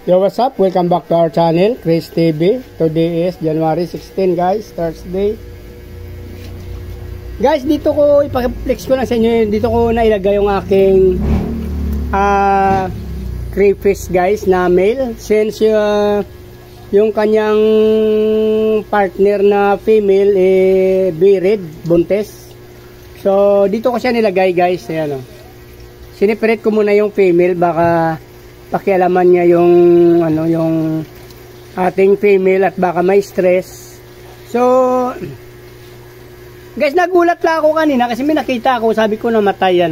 Yo, what's up? Welcome back to our channel, Chris TV. Today is January 16, guys, Thursday. Guys, dito ko ipaka-flex ko lang sa inyo. Dito ko nailagay yung aking crayfish, guys, na male. Since yung kanyang partner na female buried, buntes. So dito ko siya nilagay, guys. Ayan, siniperate ko muna yung female, baka pakialaman niya yung yung ating female at baka may stress. So guys, nagulat lang ako kanina kasi may nakita ako, sabi ko namatay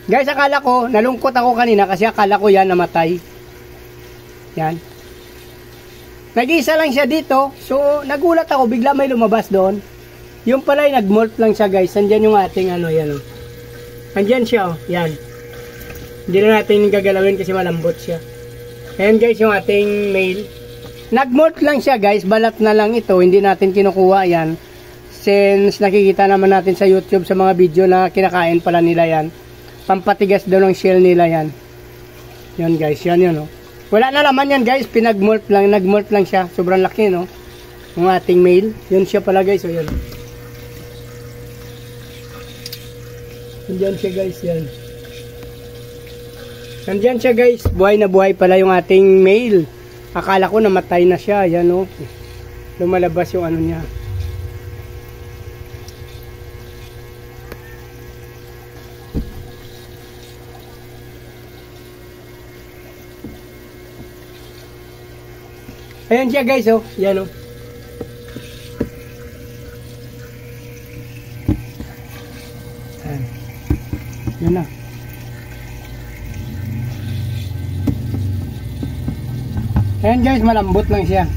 Guys, akala ko, nalungkot ako kanina kasi akala ko yan namatay. Yan. Nag-iisa lang siya dito. So nagulat ako, bigla may lumabas doon. Yung pala nag-molt lang siya, guys. Andyan yung ating yan Andyan siya, yan. Hindi na natin gagalawin kasi malambot siya. Ayan, guys, yung ating male. Nag-molt lang siya, guys. Balat na lang ito. Hindi natin kinukuha yan. Since nakikita naman natin sa YouTube sa mga video na kinakain pala nila yan. Pampatigas daw ng shell nila yan. Yan, guys. Yan yun, Wala na laman yan, guys. Pinag-molt lang. Nag-molt lang siya. Sobrang laki, yung ating male. Yun siya pala, guys. O, yun. Nandyan siya, guys, yan. Nandyan siya, guys. Buhay na buhay pala yung ating male. Akala ko namatay na siya. Yan, lumalabas yung niya. Ayan siya, guys, yan, yan na. Ayan, guys, malambot lang siya.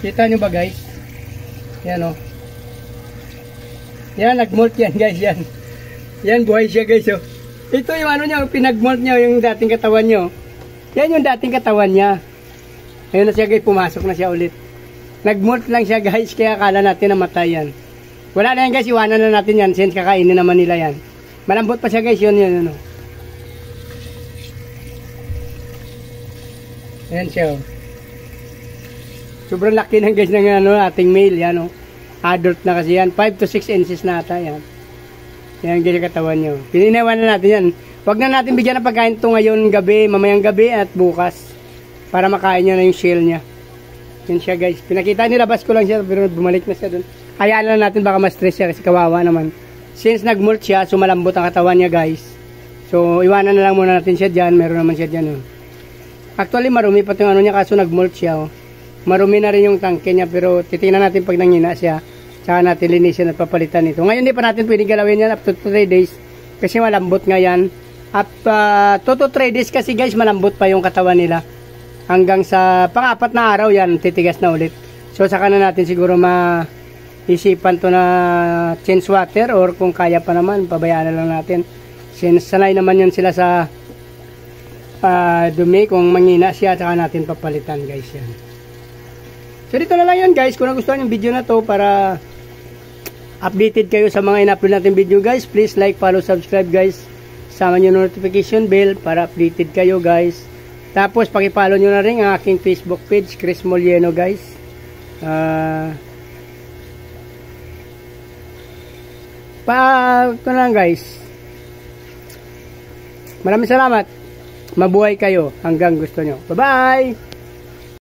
Kita nyo ba, guys? Yan, yan, nag-molt yan, guys, yan. Yan, buhay siya, guys, Ito yung niya, pinag-molt niya, yung dating katawan niya, Yan yung dating katawan niya. Ayun na siya, guys, pumasok na siya ulit. Nag-molt lang siya, guys, kaya akala natin namatay yan. Wala na yan, guys, iwanan na natin yan since kakainin naman nila yan. Malambot pa siya, guys, yun. Ayan siya, Sobrang laki na, guys, ng ating male, yan, Adult na kasi yan, 5 to 6 inches na ata, yan. Yan, guys, yung katawan nyo. Pininawan na natin yan. Huwag na natin bigyan ng pagkain ito ngayon gabi, mamayang gabi at bukas. Para makain niya na yung shell niya. Yan siya, guys. Pinakita, nilabas ko lang siya, pero bumalik na siya dun. Hayaan lang natin, baka ma-stress siya kasi kawawa naman. Since nag-molt siya, sumalambot ang katawan niya, guys. So iwanan na lang muna natin siya dyan. Meron naman siya dyan, Actually, marumi pa yung niya, kaso nag-molt siya, Marumi na rin yung tangke niya, pero titingnan natin pag nangina siya. Tsaka natin linisin at papalitan ito. Ngayon, hindi pa natin pwedeng galawin yan up to 3 days. Kasi malambot nga yan. At 2 to 3 days kasi, guys, malambot pa yung katawan nila. Hanggang sa pang-4 na araw yan, titigas na ulit. So saka na natin siguro isipan to na change water, or kung kaya pa naman, pabayaan na lang natin. Since sanay naman yun sila sa dumi, kung mangina siya, saka natin papalitan, guys, yan. So dito na lang yun, guys. Kung nagustuhan yung video na to, para updated kayo sa mga in-upload natin video, guys, please like, follow, subscribe, guys. Sama nyo notification bell para updated kayo, guys. Tapos paki-follow nyo na rin ang aking Facebook page, Chris Molieno, guys. Ito lang, guys. Maraming salamat. Mabuhay kayo hanggang gusto nyo. Bye-bye!